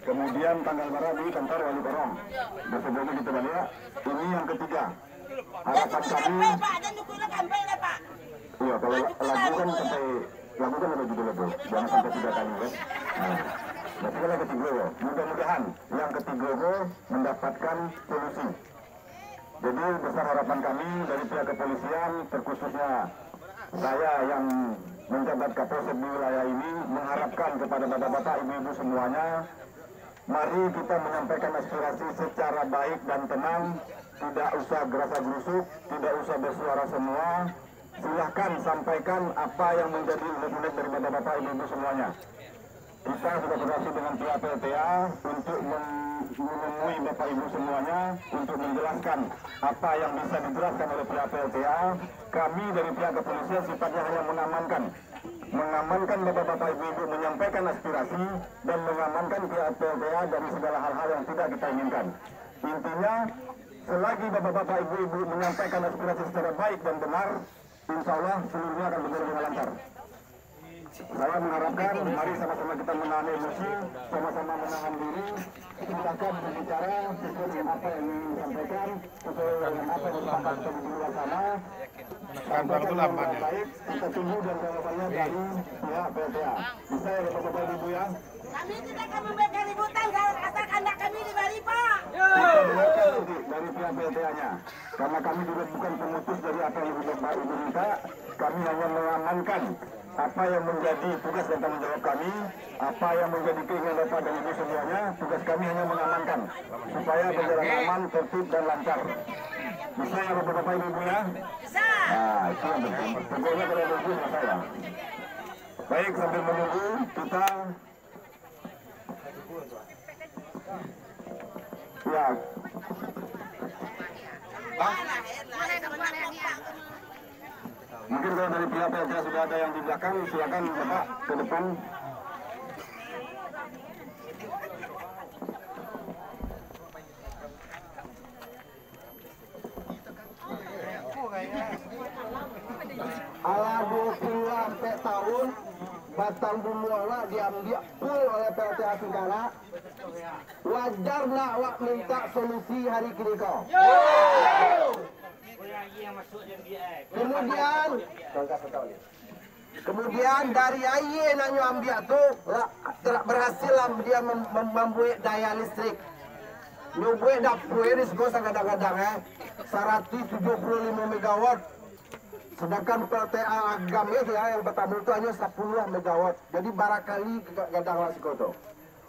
Kemudian tanggal merah di kantor Wali Korong. Sebelumnya kita balik. Ini yang ketiga. Harapan kami. Iya, kalau lagu kan sampai lagu kan ada judul lagu. Jangan sampai 3 kali kan. Nah, sekarang ketiga ya. Mudah-mudahan yang ketiga mendapatkan solusi. Jadi besar harapan kami dari pihak kepolisian, terkhususnya saya yang menjabat Kapolsek di wilayah ini, mengharapkan kepada bapak-bapak, ibu-ibu semuanya, mari kita menyampaikan aspirasi secara baik dan tenang, tidak usah gerasa-gerusuk, tidak usah bersuara semua. Silahkan sampaikan apa yang menjadi unek-unek dari bapak-bapak, ibu-ibu semuanya. Kita sudah berhasil dengan pihak PLTA untuk menemui bapak ibu semuanya untuk menjelaskan apa yang bisa dijelaskan oleh pihak PLTA. Kami dari pihak kepolisian sifatnya hanya mengamankan bapak-bapak ibu-ibu menyampaikan aspirasi dan mengamankan pihak PLTA dari segala hal-hal yang tidak kita inginkan. Intinya, selagi bapak-bapak ibu-ibu menyampaikan aspirasi secara baik dan benar, insya Allah seluruhnya akan berjalan dengan lancar. Saya mengharapkan mari sama-sama kita menahan emosi, sama-sama menahan diri, silakan berbicara sesuai dengan apa yang disampaikan, sesuai dengan apa yang disepakati di luar sana. Sampaikan dengan baik, kita tunggu dan jawabannya dari pihak PLTA. Bisa ya Bapak Ibu ya? Kami tidak akan membuat keributan asal anak kami diberi Pak. Kita dengarkan dari pihak PLTA-nya. Karena kami juga bukan pemutus dari apa yang Bapak Ibu minta, kami hanya mengamankan apa yang menjadi tugas dan tanggung jawab kami, apa yang menjadi keinginan Bapak dan Ibu semuanya, tugas kami hanya mengamankan supaya berjalan aman, tertib dan lancar. Bisa ya Bapak Ibu ya? Bisa. Nah, itu yang penting. Pokoknya kalau menunggu selesai ya. Baik, sambil menunggu kita ya. Mungkin kalau dari pihak PLTA sudah ada yang di belakang, silakan Bapak ke depan. Ala 20 sampai tahun batang bumuala diambil full oleh PLTA Singkara. Wajar nak awak minta solusi hari kini kau. Kemudian dari air nak ambil tu berhasil dia membuat daya listrik. Nyubuat dapur ini sekolah kadang-kadang 175 megawatt. Sedangkan PLTA Agam itu ya yang pertama itu hanya 10 megawatt. Jadi barangkali kadang wasiko tu.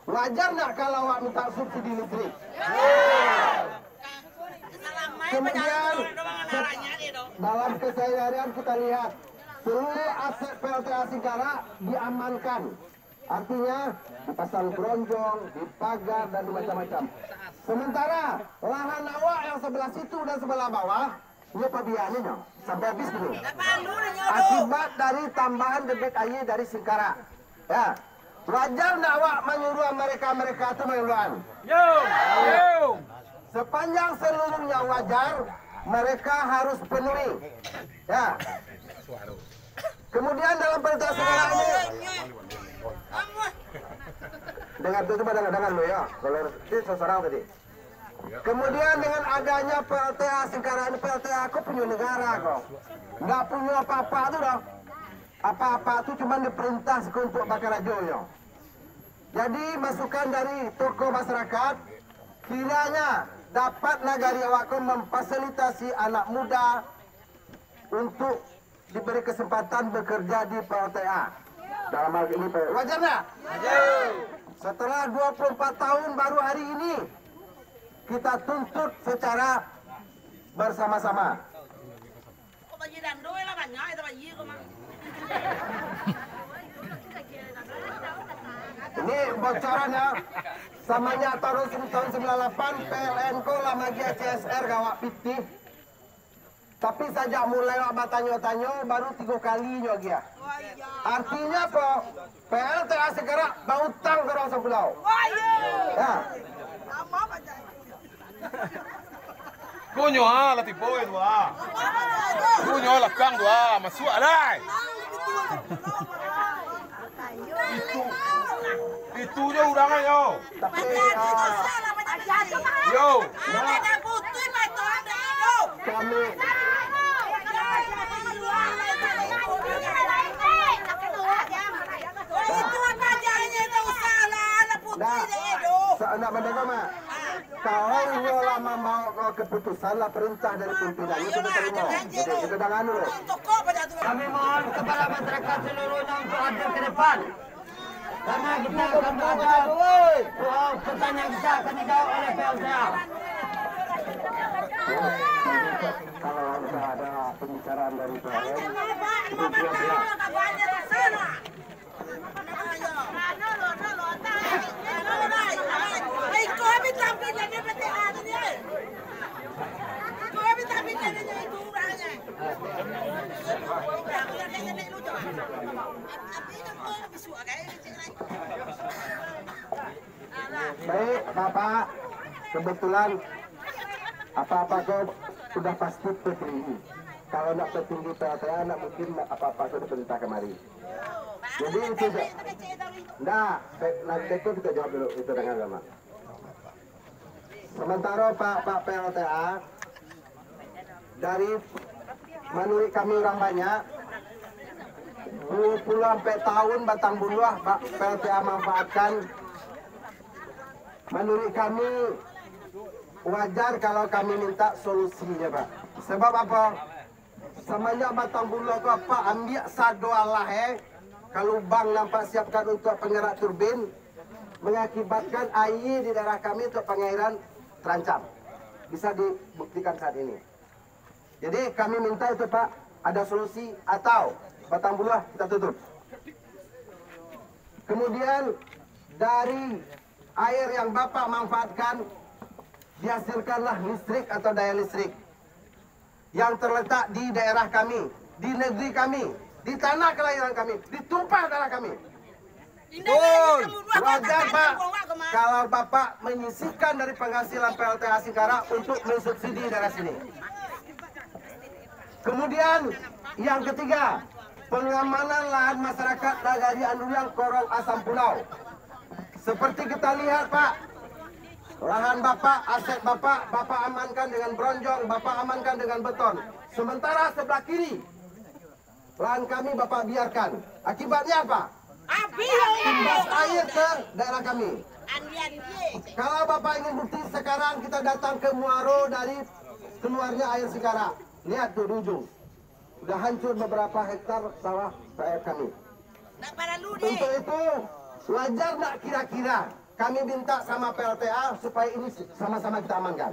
Wajar nak kalau awak minta subsidi listrik? Kemudian dalam keseharian kita lihat seluruh aset PLTA Singkara diamankan. Artinya dipasang bronjong, dipagar dan macam-macam. Sementara lahan awak yang sebelah situ dan sebelah bawah, ini pabiannya sampai habis dulu. Akibat dari tambahan debit air dari Singkara. Ya, wajar nak awak menyuruh mereka itu mengeluarkan. Sepanjang seluruhnya wajar, mereka harus penuhi. Ya. Kemudian dalam PLTA Singkara ini, dengar tuh coba dengar lo ya. Kalau itu seseorang tadi. Kemudian dengan adanya PLTA Singkara ini, PLTA aku punya negara kok. Nggak punya apa-apa tuh dong. Apa-apa tuh cuma diperintah untuk bakar rajonya. Jadi masukan dari tokoh masyarakat, kiranya dapat negari awakku memfasilitasi anak muda untuk diberi kesempatan bekerja di PLTA. Dalam hal ini wajar nggak? Setelah 24 tahun baru hari ini kita tuntut secara bersama-sama. Ini bocorannya samanya tahun 98 PLN ko lamagia CSR gawak pitih. Tapi sejak mulai wak batanyo-tanyo baru 3 kalinya dia. Artinya apa? PLTA segera bautang ke orang sebelah. Ya. Kunyo lah tipe itu Kunyo lah kang masuk alai. Itu dia undangan yo. Tapi Yo. kami nak mendengar mak. Kalau nyola mau keputusan lah perintah dari pimpinan itu kita terima. Jadi kita dah anu loh. Kami mohon kepada masyarakat seluruhnya untuk hadir ke depan. Karena kita akan ada pertanyaan kita akan dijawab oleh PLTA. Kalau ada pembicaraan dari PLN, baik Bapak, kebetulan apa-apa kau sudah pasti petinggi. Kalau nak petinggi PLTA, nak mungkin apa-apa kau diperintah kemari. Jadi itu nah, nanti itu kita jawab dulu itu dengan lama. Sementara Pak PLTA dari menurut kami orang banyak 20 tahun batang buah Pak PLTA manfaatkan. Menurut kami wajar kalau kami minta solusinya Pak. Sebab apa? Semenjak batang buah ke apa ambil sado Allah kalau bang nampak siapkan untuk penggerak turbin mengakibatkan air di daerah kami untuk pengairan terancam. Bisa dibuktikan saat ini. Jadi kami minta itu Pak ada solusi atau batang buah kita tutup. Kemudian dari air yang Bapak manfaatkan dihasilkanlah listrik atau daya listrik yang terletak di daerah kami, di negeri kami, di tanah kelahiran kami, ditumpah darah kami. Wajar Pak kalau Bapak menyisihkan dari penghasilan PLTA Singkara untuk mensubsidi daerah sini. Kemudian yang ketiga, pengamanan lahan masyarakat Nagari Anduriang Korong Asam Pulau. Seperti kita lihat Pak, lahan Bapak, aset Bapak amankan dengan bronjong, Bapak amankan dengan beton. Sementara sebelah kiri, lahan kami Bapak biarkan. Akibatnya apa? Imbas air ke daerah kami. Kalau Bapak ingin bukti, sekarang kita datang ke Muaro dari keluarnya air Singkara. Lihat tuh di ujung. Sudah hancur beberapa hektar sawah rakyat kami. Untuk itu, wajar nak kira-kira kami minta sama PLTA supaya ini sama-sama kita amankan.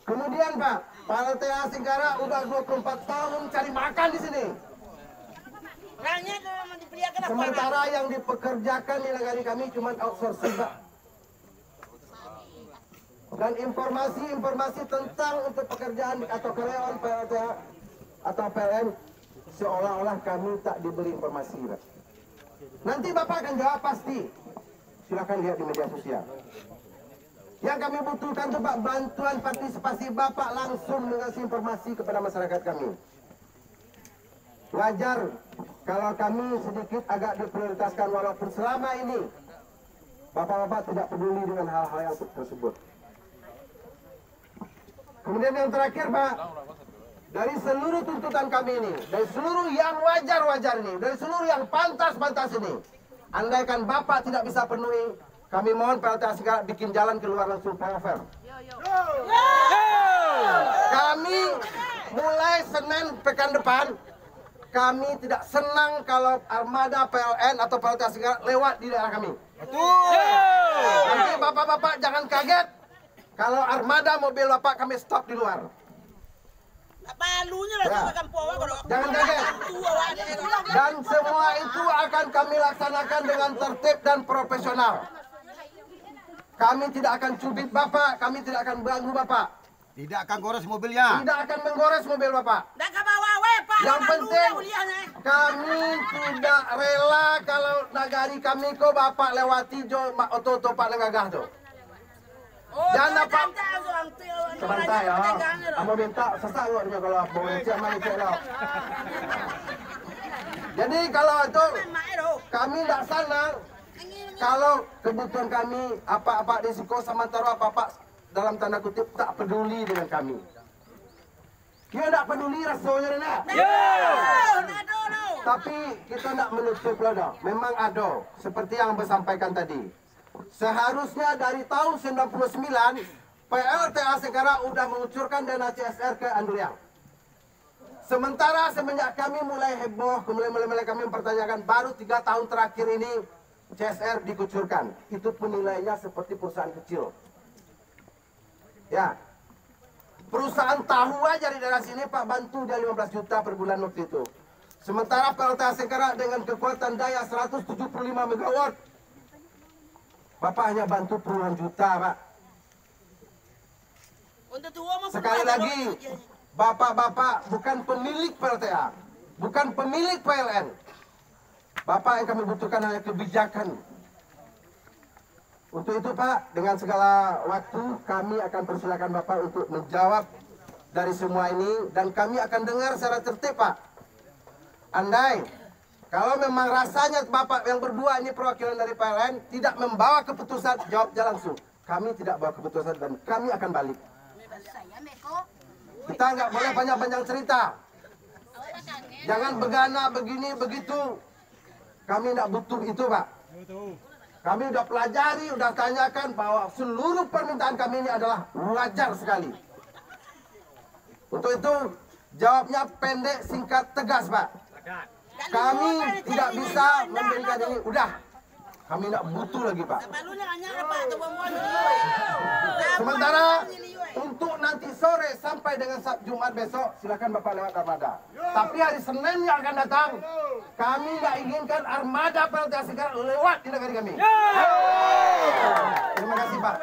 Kemudian Pak, PLTA Singkara udah 24 tahun cari makan di sini. Sementara yang dipekerjakan di negara kami cuma outsourcing Pak. Dan informasi tentang untuk pekerjaan atau karyawan PLTA atau PLN seolah-olah kami tak diberi informasi Pak. Nanti Bapak akan jawab pasti. Silakan lihat di media sosial. Yang kami butuhkan itu Pak, bantuan partisipasi Bapak langsung mengasih informasi kepada masyarakat kami. Wajar kalau kami sedikit agak diprioritaskan walaupun selama ini Bapak-bapak tidak peduli dengan hal-hal yang tersebut. Kemudian yang terakhir Pak, dari seluruh tuntutan kami ini, dari seluruh yang wajar-wajar ini, dari seluruh yang pantas-pantas ini, andaikan Bapak tidak bisa penuhi, kami mohon PLTA Singkara bikin jalan keluar langsung flyover. Kami mulai Senin pekan depan, kami tidak senang kalau armada PLN atau PLTA Singkara lewat di daerah kami. Nanti bapak-bapak jangan kaget kalau armada mobil Bapak kami stop di luar. Jangan kaget. Dan semua itu akan kami laksanakan dengan tertib dan profesional. Kami tidak akan cubit Bapak, kami tidak akan ganggu Bapak. Tidak akan gores mobilnya. Tidak akan menggores mobil Bapak. Yang penting kami tidak rela kalau nagari kami kok Bapak lewati jo oto-oto Pak Nenggagah tuh. Jangan apa? Sebentar ya. Amo minta sesak kalau apa mau cek mana cek lah. Jadi kalau itu kami tidak senang kalau kebutuhan kami apa-apa risiko sementara apa-apa dalam tanda kutip tak peduli dengan kami. Dia tidak peduli rasanya nak. Tapi kita tidak menutup lah. Memang ada seperti yang bersampaikan tadi. Seharusnya dari tahun 99 PLTA sekarang sudah mengucurkan dana CSR ke Anduriang. Sementara semenjak kami mulai heboh, mulai kami mempertanyakan, baru 3 tahun terakhir ini CSR dikucurkan. Itu pun nilainya seperti perusahaan kecil. Ya, perusahaan tahu aja di daerah sini Pak bantu dia 15 juta per bulan waktu itu. Sementara PLTA sekarang dengan kekuatan daya 175 megawatt, Bapak hanya bantu puluhan juta Pak. Sekali lagi, Bapak-bapak bukan pemilik PLTA, bukan pemilik PLN. Bapak yang kami butuhkan hanya kebijakan. Untuk itu Pak, dengan segala waktu kami akan persilakan Bapak untuk menjawab dari semua ini. Dan kami akan dengar secara tertib Pak. Andai, kalau memang rasanya Bapak yang berdua ini perwakilan dari PLN tidak membawa keputusan, jawabnya langsung. Kami tidak bawa keputusan dan kami akan balik. Kita nggak boleh banyak-banyak cerita. Jangan begana, begini, begitu. Kami tidak butuh itu Pak. Kami sudah pelajari, sudah tanyakan bahwa seluruh permintaan kami ini adalah wajar sekali. Untuk itu, jawabnya pendek, singkat, tegas Pak. Kami tidak bisa memberikan ini. Udah, kami tidak butuh lagi Pak. Sementara untuk nanti sore sampai dengan Jumat besok, silakan Bapak lewat armada. Tapi hari Senin yang akan datang, kami nggak inginkan armada PLTA sekarang lewat di negara kami. Terima kasih Pak.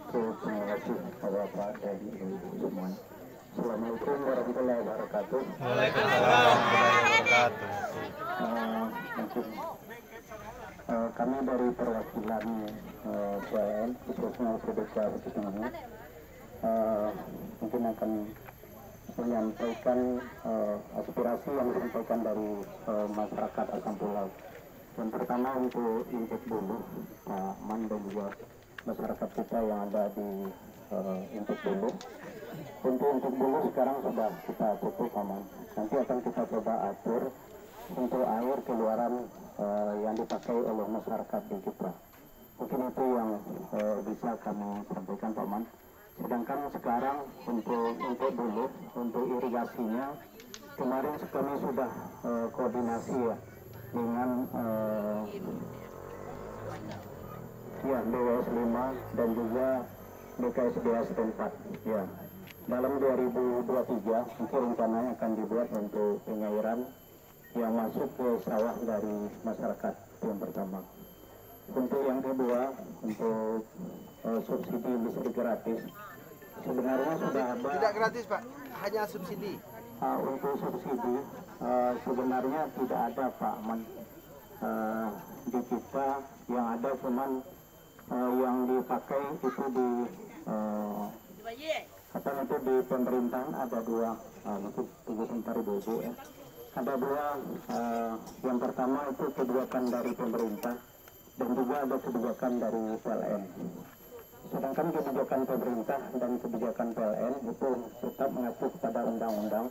Terima kasih Bapak dan Ibu semua. Assalamualaikum warahmatullahi wabarakatuh. Waalaikumsalam warahmatullahi wabarakatuh. Mungkin kami dari perwakilan PLN khususnya PDK Bukittinggi mungkin akan menyampaikan aspirasi yang disampaikan dari masyarakat Asam Pulau. Yang pertama untuk Injek Bulu, Pak Man dan juga masyarakat kita yang ada di Injek Bulu. Untuk Bulu sekarang sudah kita tutup aman. Nanti akan kita coba atur untuk air keluaran yang dipakai oleh masyarakat di kita. Mungkin itu yang bisa kami sampaikan Pak Man. Sedangkan sekarang untuk Bulu, untuk irigasinya, kemarin kami sudah koordinasi ya dengan DWS 5 dan juga BKSDA setempat. Ya, dalam 2023 mungkin rencananya akan dibuat untuk penyairan yang masuk ke sawah dari masyarakat. Yang pertama. Untuk yang kedua, untuk subsidi listrik gratis, sebenarnya sudah ada. Tidak gratis Pak, hanya subsidi. Untuk subsidi sebenarnya tidak ada Pak Man. Di kita yang ada cuman yang dipakai itu di di pemerintahan ada dua, untuk tunggu sebentar Ibu ya. Ada dua, yang pertama itu kebijakan dari pemerintah dan juga ada kebijakan dari PLN. Sedangkan kebijakan pemerintah dan kebijakan PLN itu tetap mengacu kepada Undang-Undang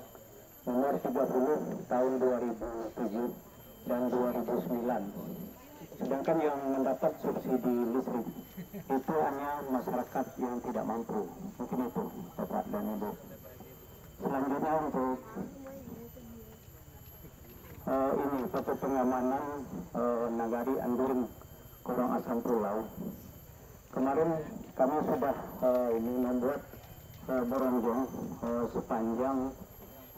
Nomor 30 Tahun 2007 dan 2009. Sedangkan yang mendapat subsidi listrik itu hanya masyarakat yang tidak mampu. Mungkin itu Bapak dan Ibu. Selanjutnya untuk ini satu pengamanan Nagari Anduring Kurang Asam Pulau. Kemarin kami sudah ini membuat beronjong sepanjang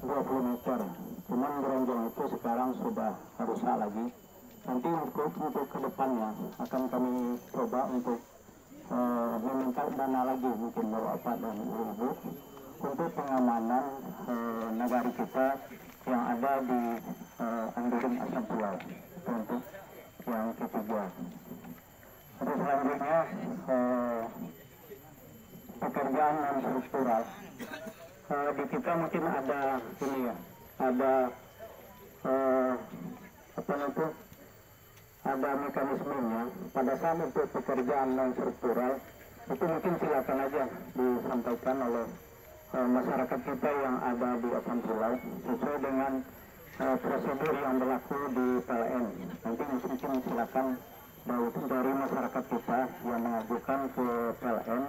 20 meter. Cuman beronjong itu sekarang sudah rusak lagi. Nanti untuk kedepannya akan kami coba untuk meminta dana lagi mungkin Bapak dan Ibu untuk pengamanan nagari kita yang ada di Anduring Asam Pulau. untuk yang ketiga. Untuk selanjutnya pekerjaan non struktural. Di kita mungkin ada ini ya, ada ada mekanismenya. Pada saat untuk pekerjaan non struktural itu mungkin silakan aja disampaikan oleh masyarakat kita yang ada di Asam Pulau sesuai dengan prosedur yang berlaku di PLN. Nanti mungkin silakan dari masyarakat kita yang mengajukan ke PLN.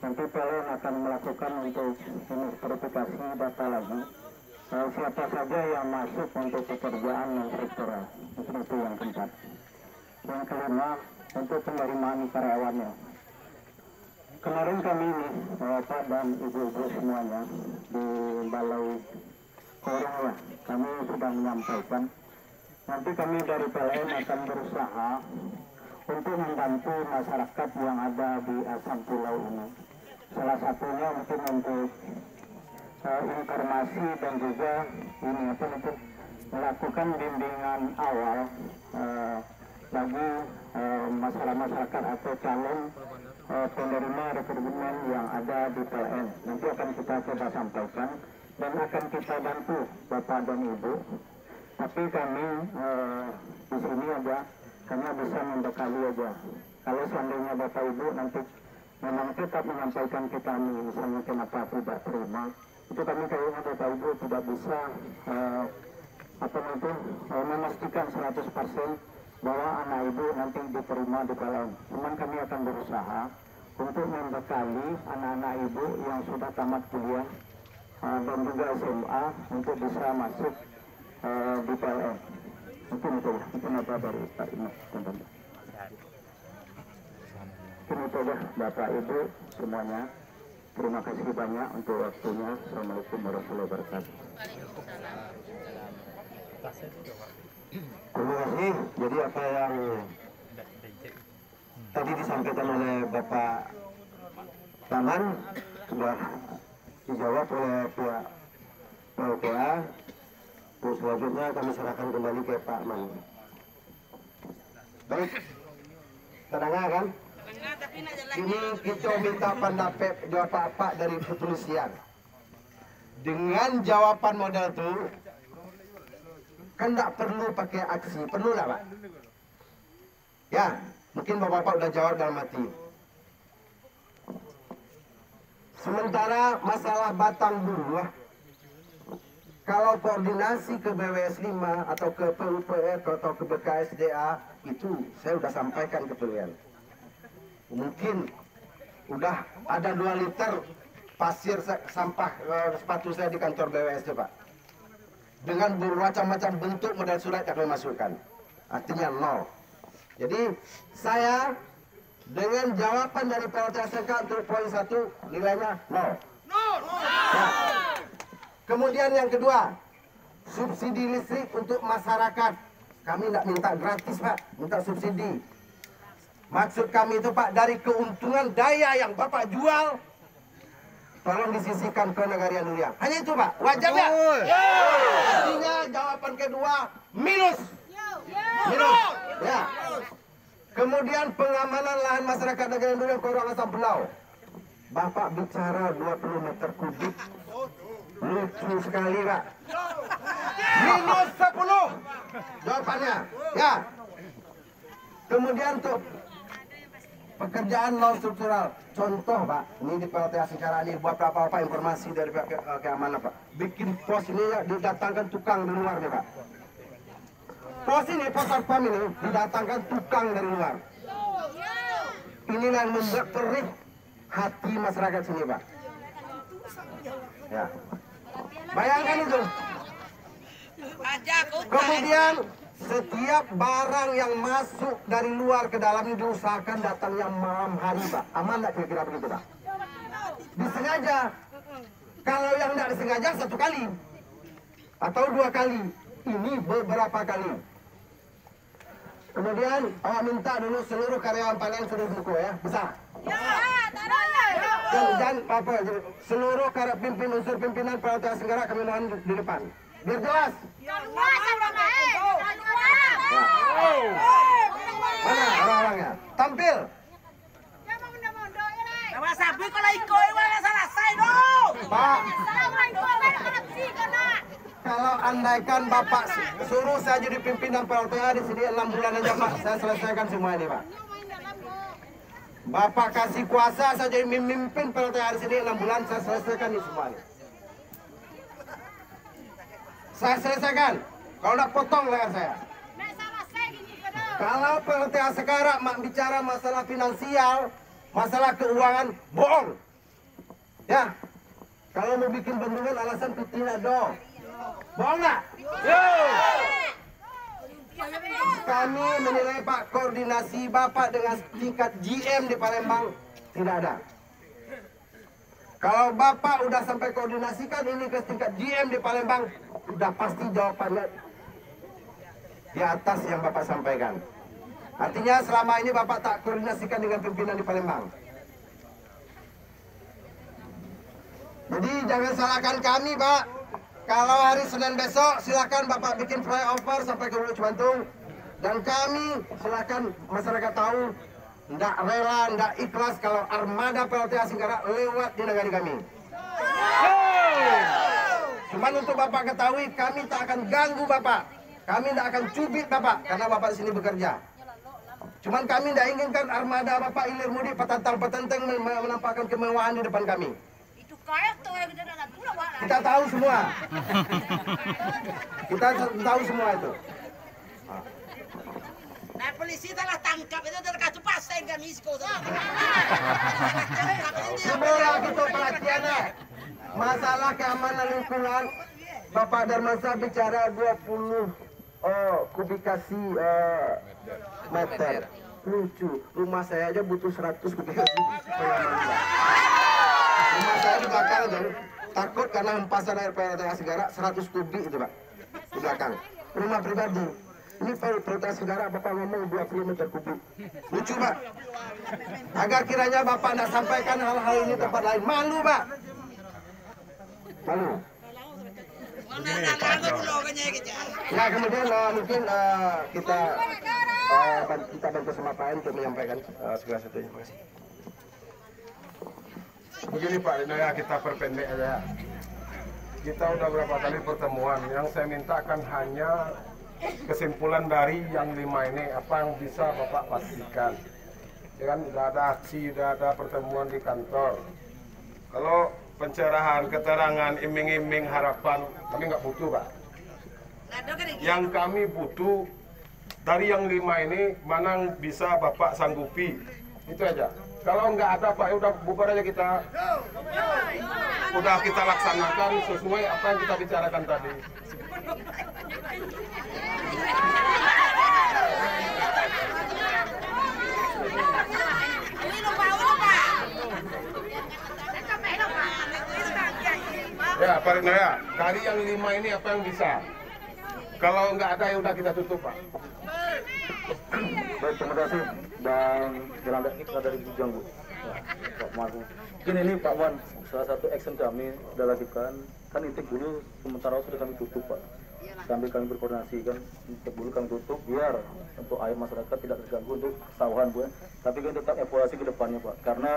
Nanti PLN akan melakukan untuk ini verifikasi data lagi. Siapa saja yang masuk untuk pekerjaan non struktural. Itu yang keempat. Yang kelima, untuk penerimaan karyawannya. Kemarin kami ini, Bapak dan Ibu-ibu semuanya di Balai Korong ya, kami sudah menyampaikan. Nanti kami dari PLN akan berusaha untuk membantu masyarakat yang ada di Asam Pulau ini. Salah satunya mungkin untuk informasi dan juga ini untuk melakukan bimbingan awal bagi masyarakat atau calon penerima rekrutmen yang ada di PLN. Nanti akan kita coba sampaikan dan akan kita bantu Bapak dan Ibu. Tapi kami di sini aja, kami bisa membekali aja. Kalau seandainya Bapak Ibu nanti memang tetap menyampaikan ke kami, misalnya kenapa tidak terima, itu kami kayaknya Bapak Ibu tidak bisa memastikan 100% bahwa anak ibu nanti diterima di PLN. Cuman kami akan berusaha untuk membekali anak-anak ibu yang sudah tamat kuliah dan juga SMA untuk bisa masuk di PLN. Mungkin itu apa dari Pak Imas. Mungkin itu aja Bapak Ibu semuanya. Terima kasih banyak untuk waktunya. Assalamualaikum warahmatullahi wabarakatuh. Terima kasih. Jadi apa yang tadi disampaikan oleh Bapak Taman sudah dijawab oleh pihak PLTA. Terus selanjutnya kami serahkan kembali ke Pak Man. Baik, terdengar kan? Ini kita minta pendapat Bapak dari kepolisian. Dengan jawaban model itu kan tidak perlu pakai aksi, perlu lah Pak? Ya, mungkin Bapak udah jawab dalam hati. Sementara masalah batang buah, kalau koordinasi ke BWS 5 atau ke PUPR atau ke BKSDA, itu saya udah sampaikan ke kalian. Mungkin udah ada 2 liter pasir sampah sepatu saya di kantor BWS itu Pak. Dengan bermacam-macam bentuk modal surat yang kami masukkan. Artinya 0. Jadi saya dengan jawaban dari PLTA SMK untuk poin 1 nilainya 0. Ya. Kemudian yang kedua, subsidi listrik untuk masyarakat. Kami tidak minta gratis Pak, minta subsidi. Maksud kami itu Pak, dari keuntungan daya yang Bapak jual, tolong disisihkan ke Nagarian Durian. Hanya itu Pak, wajar ya? Artinya jawaban kedua minus. Minus. Ya. Kemudian pengamanan lahan masyarakat Nagarian Durian Korong Asam Pulau. Bapak bicara 20 meter kubik. Lucu sekali Pak. Minus 10 jawabannya. Ya. Kemudian untuk pekerjaan non struktural, contoh Pak, ini di PLTA sekarang ini buat apa informasi dari keamanan Pak. Bikin pos ini ya, didatangkan tukang dari luar nih Pak. Pos ini, pos satpam ini didatangkan tukang dari luar. Inilah yang membuat perih hati masyarakat sini Pak. Ya, bayangkan itu. Kemudian setiap barang yang masuk dari luar ke dalam ini diusahakan datang yang malam hari Pak. Aman tidak kira-kira begitu Pak? Disengaja. Kalau yang tidak disengaja 1 kali atau 2 kali. Ini beberapa kali. Kemudian awak minta dulu seluruh karyawan PLN suruh buku ya. Bisa? Dan apa? Seluruh unsur pimpinan PLTA Senggara kami mohon di depan. Biar jelas. Mana orang-orangnya? Tampil. Nama sabi ko lang ikaw, wala selesai dong. Pak, kalau andaikan Bapak suruh saya jadi pimpinan PLTA di sini 6 bulan aja Pak, saya selesaikan semua ini Pak. Bapak kasih kuasa saya jadi memimpin PLTA di sini 6 bulan, saya selesaikan ini semua ini. Saya selesaikan. Kalau tidak potong leher saya. Kalau PLTA sekarang bicara masalah finansial, masalah keuangan, bohong. Ya. Kalau mau bikin bendungan alasan tidak dong. Bohong nggak? Kami menilai Pak, koordinasi Bapak dengan tingkat GM di Palembang tidak ada. Kalau Bapak udah sampai koordinasikan ini ke tingkat GM di Palembang, udah pasti jawabannya di atas yang Bapak sampaikan. Artinya selama ini Bapak tak koordinasikan dengan pimpinan di Palembang. Jadi jangan salahkan kami Pak. Kalau hari Senin besok silakan Bapak bikin flyover sampai ke Hulu Cimantung. Dan kami silakan masyarakat tahu, ndak rela, ndak ikhlas kalau armada PLTA Singkarak lewat di negara kami. Cuman untuk Bapak ketahui, kami tak akan ganggu Bapak. Kami tidak akan cubit Bapak, karena Bapak di sini bekerja. Cuman kami tidak inginkan armada Bapak ilir mudik petantang-petenteng menampakkan kemewahan di depan kami. Kita tahu semua. Kita tahu semua itu. Nah, polisi telah tangkap itu terkasih pasang kan isko. Semua gitu perhatiannya. Masalah keamanan lingkungan, Bapak Darmansyah bicara 20 kubikasi meter. Lucu, rumah saya aja butuh 100 kubikasi pengamanan. Rumah saya di belakang aja, takut karena hempasan air PLTA Singkarak 100 kubik itu Pak, di belakang. Rumah pribadi, ini PLTA Singkarak Bapak ngomong 20 meter kubik. Lucu Pak, agar kiranya Bapak tidak sampaikan hal-hal ini tempat lain. Malu Pak, malu. Nah kemudian mungkin kita bantu sama Pak untuk menyampaikan segala sesuatunya. Terima kasih. Begini Pak Dino ya, kita perpendek aja. Kita udah berapa kali pertemuan, yang saya mintakan hanya kesimpulan dari yang 5 ini, apa yang bisa Bapak pastikan. Ya kan, udah ada aksi, udah ada pertemuan di kantor. Kalau pencerahan, keterangan, iming-iming, harapan, kami nggak butuh Pak. Yang kami butuh, dari yang 5 ini, mana yang bisa Bapak sanggupi, itu aja. Kalau nggak ada Pak, ya udah bubar aja kita. Udah kita laksanakan sesuai apa yang kita bicarakan tadi. Ya Pak Rino ya, dari yang 5 ini apa yang bisa? Kalau nggak ada ya udah kita tutup Pak. Baik, terima kasih. Dan jalan kita dari Bujang Bu. Pak Maruf. Mungkin ini Pak Wan, salah satu action kami sudah lakukan. Kan intake dulu sementara sudah kami tutup Pak. Sambil kami berkoordinasi kan, intake dulu kami tutup biar untuk air masyarakat tidak terganggu untuk sawahan Bu. Tapi kan tetap evaluasi ke depannya Pak. Karena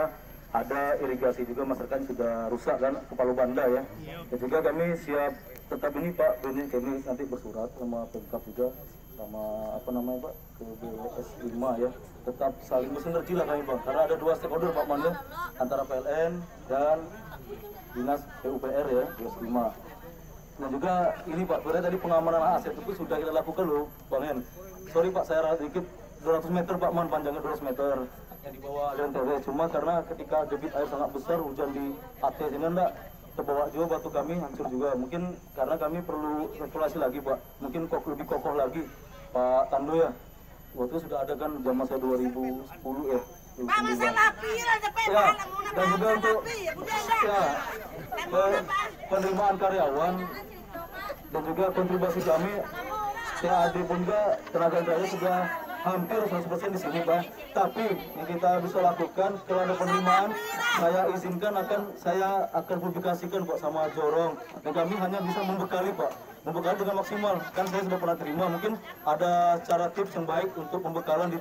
ada irigasi juga masyarakat sudah rusak kan, Kepala Banda ya. Dan juga kami siap tetap ini Pak, ini kami nanti bersurat sama Pemkab juga, sama apa namanya Pak, ke BWS 5 ya. Tetap saling bersinergi lah kami Pak, karena ada 2 stakeholder Pak Manda, antara PLN dan Dinas PUPR ya, BWS 5. Dan juga ini Pak, sebenarnya tadi pengamanan aset itu sudah kita lakukan loh Bang Hen. Sorry Pak, saya ralat dikit, 200 meter Pak Man, panjangnya 200 meter. Yang dibawa dan cuma karena ketika debit air sangat besar, hujan di AT sini enggak terbawa juga batu kami hancur juga. Mungkin karena kami perlu evaluasi lagi Pak, mungkin lebih kokoh lagi Pak Tando ya. Waktu sudah ada kan zaman saya 2010 ya. Pak masalah pira sampai Ya, dan juga untuk ya, penerimaan karyawan dan juga kontribusi kami TAD pun juga tenaga kerja sudah hampir 100% di sini Pak. Tapi yang kita bisa lakukan kalau ada penerimaan, saya akan publikasikan Pak sama Jorong. Dan kami hanya bisa membekali Pak, membekali dengan maksimal. Kan saya sudah pernah terima, mungkin ada cara tips yang baik untuk pembekalan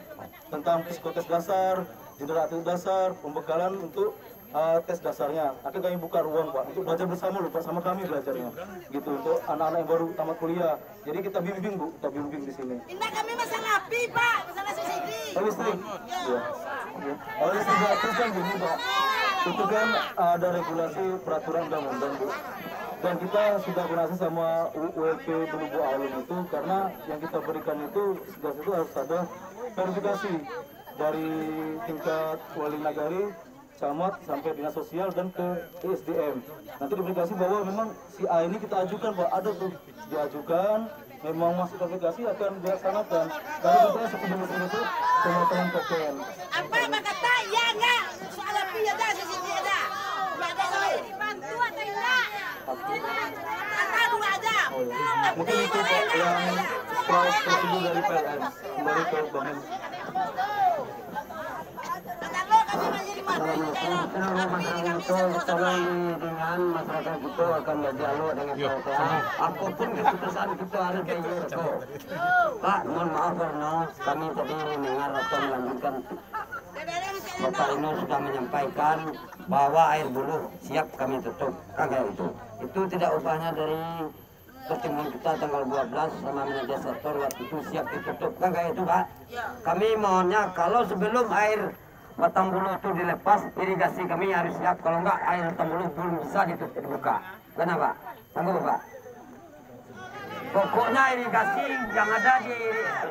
tentang psikotes dasar, jenderal dasar, pembekalan untuk tes dasarnya. Akan kami buka ruang Pak untuk belajar bersama loh Pak, sama kami belajarnya gitu untuk anak-anak yang baru tamat kuliah. Jadi kita bimbing Bu, kita bimbing di sini. Ini kami masalah api Pak, masalah subsidi. Listrik. Ya. Kalau listrik gratis kan gini Pak, itu kan ada regulasi peraturan undang-undang Bu. Dan kita sudah koordinasi sama ULP Bulubu Alum itu karena yang kita berikan itu gas itu harus ada verifikasi dari tingkat wali nagari, camat sampai dinas sosial dan ke SDM. Nanti diverifikasi bahwa memang si A ini kita ajukan Pak, ada tuh diajukan, memang masuk verifikasi akan dilaksanakan. Karena kita sebelum itu semua teman-teman. Apa kata ya enggak? Soal api ada, subsidi ada. Enggak ada soal bantu atau enggak? Kata dua ada. Mungkin itu Pak yang prosedur dari PLN, kembali ke Bang. Seluruh masyarakat itu tolong dengan masyarakat itu akan berdialog dengan PLTA. Apapun keputusan kita harus diurus. Pak, mohon maaf karena kami tadi mendengar atau melanjutkan Bapak ini sudah menyampaikan bahwa air buluh siap kami tutup. Kagak itu. Itu tidak ubahnya dari pertemuan kita tanggal 12 sama manajer sektor waktu itu siap ditutup. Kagak itu Pak. Kami mohonnya kalau sebelum air Batang Buluh itu dilepas, irigasi kami harus siap. Kalau enggak, air Batang Buluh belum bisa dibuka. Kenapa? Sanggup Pak? Pokoknya irigasi yang ada di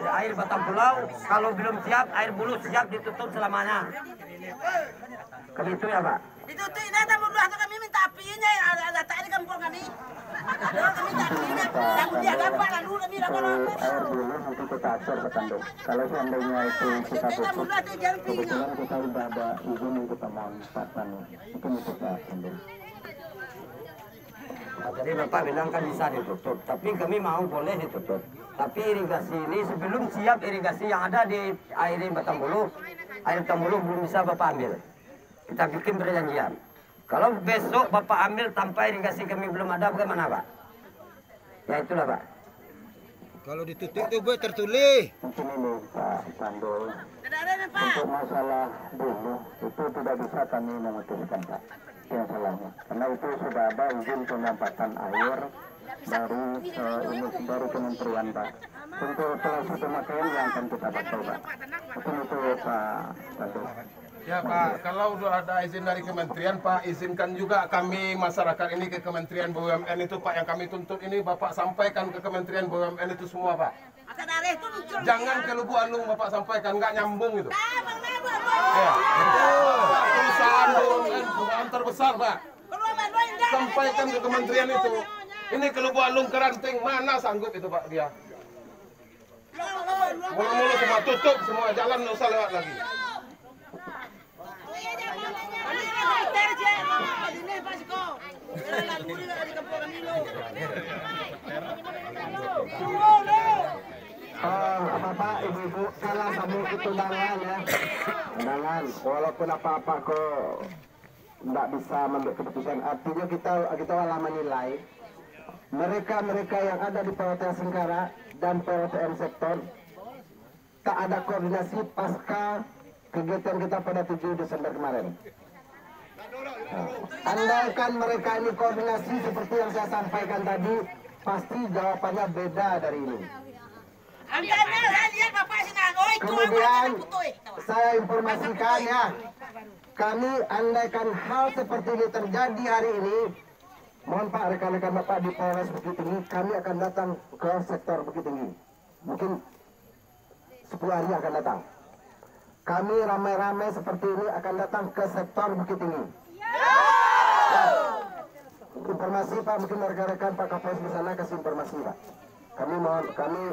air Batang Pulau, kalau belum siap, air Buluh siap ditutup selamanya. Kami itu ya Pak? Ditutup, ini ada buluh atau kami minta apinya, ada tak di kampung kami. Kami minta apinya, yang dia dapat lalu kami dapat. Air dulu nanti kita atur petanduk. Kalau seandainya itu kita tutup, kebetulan kita sudah ada izin untuk pemanfaatan, mungkin itu kita ambil. Nah, tadi Bapak bilang kan bisa ditutup, tapi kami mau boleh ditutup. Tapi irigasi ini sebelum siap irigasi yang ada di air Batang Buluh belum bisa Bapak ambil. Kita bikin perjanjian. Kalau besok Bapak ambil tanpa irigasi kami belum ada, bagaimana Pak? Ya itulah Pak. Kalau ditutup itu Bu tertulis. Mungkin ini Pak Sandul, untuk masalah dulu itu tidak bisa kami memutuskan Pak. Yang salahnya, karena itu sudah ada izin penyampaian air dari kementerian Pak. Untuk solusi pemakaian yang akan kita pakai Pak. Mungkin itu Pak Sandul. Ya Pak, kalau sudah ada izin dari kementerian Pak, izinkan juga kami masyarakat ini ke Kementerian BUMN itu Pak, yang kami tuntut ini Bapak sampaikan ke Kementerian BUMN itu semua Pak. Jangan ke Lubuk Alung Bapak sampaikan, nggak nyambung itu. Ya, perusahaan BUMN terbesar Pak. Sampaikan ke kementerian itu. Ini ke Lubuk Alung Keranting, mana sanggup itu Pak dia. Mulu-mulu semua tutup, semua jalan nggak usah lewat lagi. Bapak, Ibu-ibu, salah kamu itu undangan ya. Undangan, walaupun apa-apa kok nggak bisa membuat keputusan. Artinya kita lama menilai mereka yang ada di PLTA Singkara dan PLTN sektor tak ada koordinasi pasca kegiatan kita pada 7 Desember kemarin. Andaikan mereka ini koordinasi seperti yang saya sampaikan tadi, pasti jawabannya beda dari ini. Kemudian saya informasikan ya, kami andaikan hal seperti ini terjadi hari ini, mohon Pak rekan-rekan Bapak di Polres Bukit Tinggi, kami akan datang ke sektor Bukit Tinggi. Mungkin 10 hari akan datang. Kami ramai-ramai seperti ini akan datang ke sektor Bukit Tinggi. Ya. Informasi Pak, mungkin rekan-rekan Pak Kapolres di sana kasih informasi Pak. Kami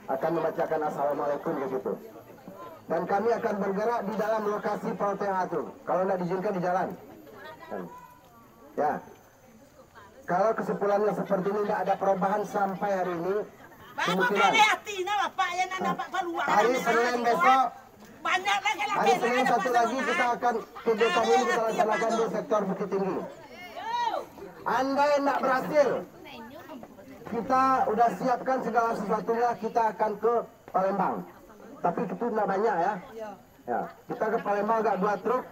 akan membacakan assalamualaikum ke situ. Dan kami akan bergerak di dalam lokasi PLTA itu. Kalau tidak diizinkan di jalan. Ya. Kalau kesimpulannya seperti ini tidak ada perubahan sampai hari ini, kemungkinan. Hari Senin besok, hari Senin satu lagi kita akan kegiatan ini kita laksanakan di sektor Bukit Tinggi. Andai nak berhasil, kita udah siapkan segala sesuatunya, kita akan ke Palembang. Tapi itu tidak banyak ya. Ya, kita ke Palembang agak 2 truk.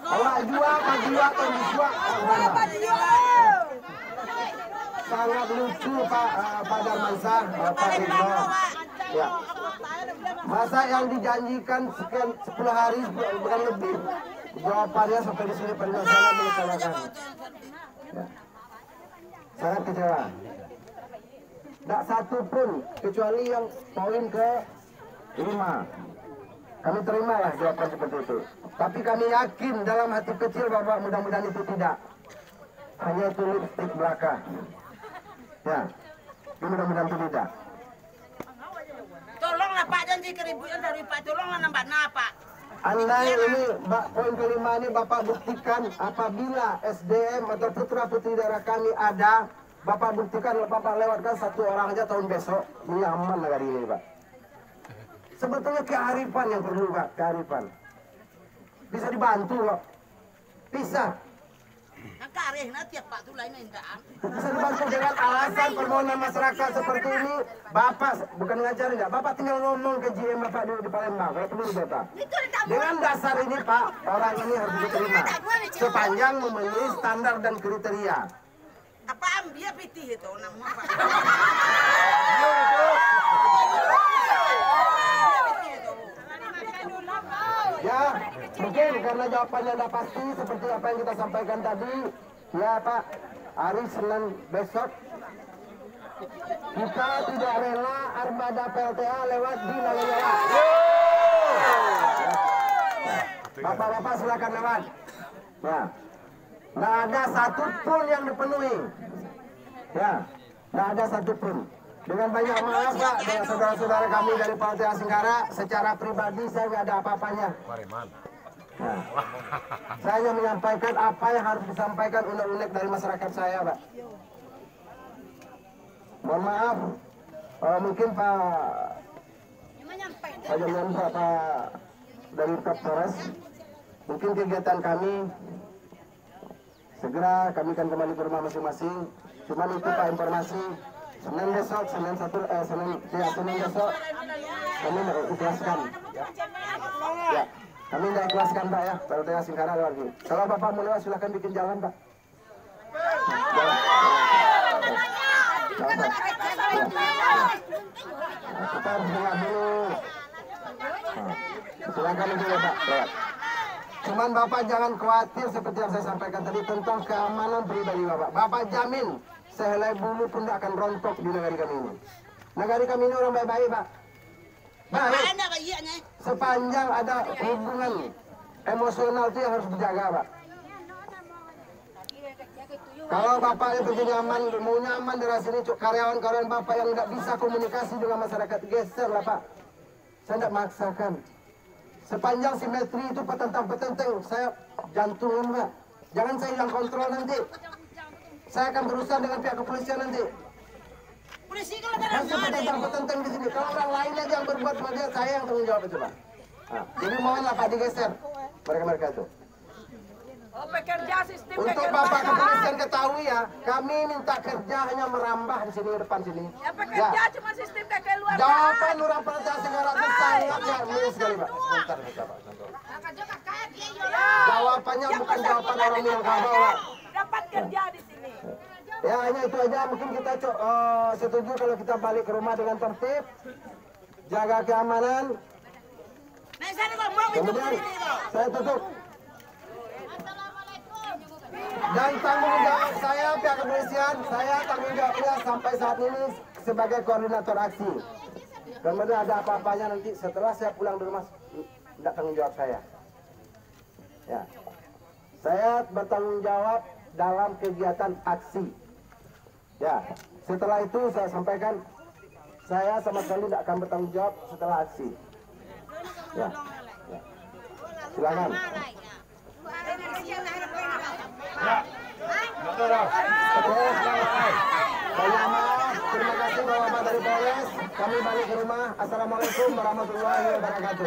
Kalau jual, sangat lucu Pak Darmansyah, Pak Ridho. Ya. Masa yang dijanjikan sekian 10 hari bukan lebih, jawabannya sampai di sini pada sangat mengecewakan. Ya. Sangat kecewa. Tak satu pun kecuali yang poin ke 5. Kami terimalah jawaban seperti itu. Tapi kami yakin dalam hati kecil bahwa mudah-mudahan itu tidak. Hanya itu lipstick belaka. Ya, mudah-mudahan itu tidak. Tolonglah Pak, janji keribuan dari Pak, tolonglah nambah Pak. Andai ini poin kelima ini Bapak buktikan apabila SDM atau putra-putri daerah kami ada, Bapak buktikan, Bapak lewatkan 1 orang aja tahun besok, ini aman negara ini Pak. Sebetulnya kearifan yang perlu Pak, kearifan. Bisa dibantu kok. Bisa. Bisa dibantu dengan alasan permohonan masyarakat seperti ini. Bapak bukan ngajar enggak, Bapak tinggal ngomong ke GM Bapak di Palembang kalau perlu Bapak. Dengan dasar ini Pak, orang ini harus diterima sepanjang memenuhi standar dan kriteria. Apa ambil pitih itu nama Pak? Ya, mungkin karena jawabannya tidak pasti seperti apa yang kita sampaikan tadi. Ya Pak, hari Senin besok kita tidak rela armada PLTA lewat di Naganyala. Bapak-bapak silakan lewat. Ya, nggak ada satupun yang dipenuhi. Ya, nggak ada satupun. Dengan banyak maaf Pak, dengan saudara-saudara kami dari PLTA Singgara, secara pribadi saya nggak ada apa-apanya. Nah, saya hanya menyampaikan apa yang harus disampaikan unek-unek dari masyarakat saya Pak. Mohon maaf, mungkin Pak dari Kapolres, mungkin kegiatan kami segera kami akan kembali ke rumah masing-masing. Cuman itu Pak informasi. Senin besok, Senin besok kami ikhlaskan. Ya, kami tidak ikhlaskan Pak ya, PLTA Singgara lagi. Kalau Bapak mau lewat silahkan bikin jalan Pak. Kita harus dengar dulu. Silakan itu ya Pak, lewat. Cuman Bapak jangan khawatir seperti yang saya sampaikan tadi tentang keamanan pribadi Bapak. Bapak jamin sehelai bulu pun tidak akan rontok di negara kami ini. Negara kami ini orang baik-baik Pak. Baik. Sepanjang ada hubungan emosional itu yang harus dijaga Pak. Kalau Bapak itu nyaman, mau nyaman dari sini, karyawan-karyawan Bapak yang tidak bisa komunikasi dengan masyarakat, geser lah Pak. Saya tidak maksakan. Sepanjang simetri itu petentang-petenteng, saya jantungan Pak. Jangan saya yang kontrol nanti. Saya akan berusaha dengan pihak kepolisian nanti. Polisi kalau Masih petentang-petenteng di sini. Kalau orang lain aja yang berbuat sama dia, saya yang tanggung jawab itu Pak. Nah, jadi mohonlah Pak digeser mereka itu. Oh, pekerja sistem untuk Bapak kepolisian ketahui ya, kami minta kerja hanya merambah di sini depan sini. Ya pekerja cuma sistem kakek luar. Jawaban Lurah PLTA Singgara itu sangat miris sekali Pak. Sebentar Pak. Jawabannya bukan jawaban orang Minangkabau Pak. Dapat kerja di sini. Ya hanya itu aja, mungkin kita setuju kalau kita balik ke rumah dengan tertib, jaga keamanan. Kemudian saya tutup. Dan tanggung jawab saya pihak kepolisian, saya tanggung jawabnya sampai saat ini sebagai koordinator aksi. Kemudian ada apa-apanya nanti setelah saya pulang di rumah, tidak tanggung jawab saya. Ya, saya bertanggung jawab dalam kegiatan aksi. Ya, setelah itu saya sampaikan, saya sama sekali tidak akan bertanggung jawab setelah aksi. Ya, ya. Silakan. Ya, betul. Banyak maaf. Terima Kami balik ke rumah. Assalamualaikum warahmatullahi wabarakatuh.